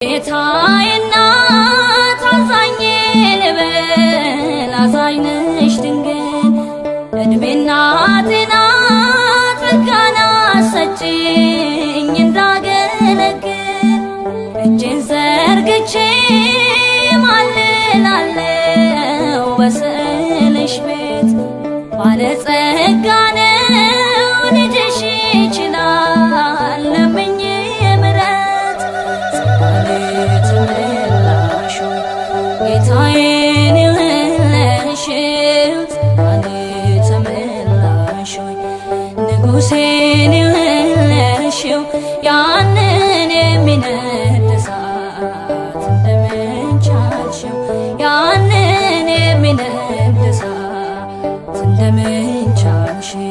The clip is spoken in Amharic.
ጌታዬ እናት አዛኝ ልበል አዛኝ ነሽ ድንግል እድሜና ጤና ጸጋና ሰጪኝ እንዳገለግል እጄን ዘርግቼ ማልላለሁ በስዕልሽ ቤት ባለጸጋ ነው ልጅሽ ይችላል ለምኜ ምሕረት ተመላሽ ጌታዬን የወለድሽው ተመላሽ ንጉሴን የወለድሽው ያንን የሚነድ እሳት እንደምን ቻልሽው ያንን የሚነድ እሳት እንደምን ቻልሽው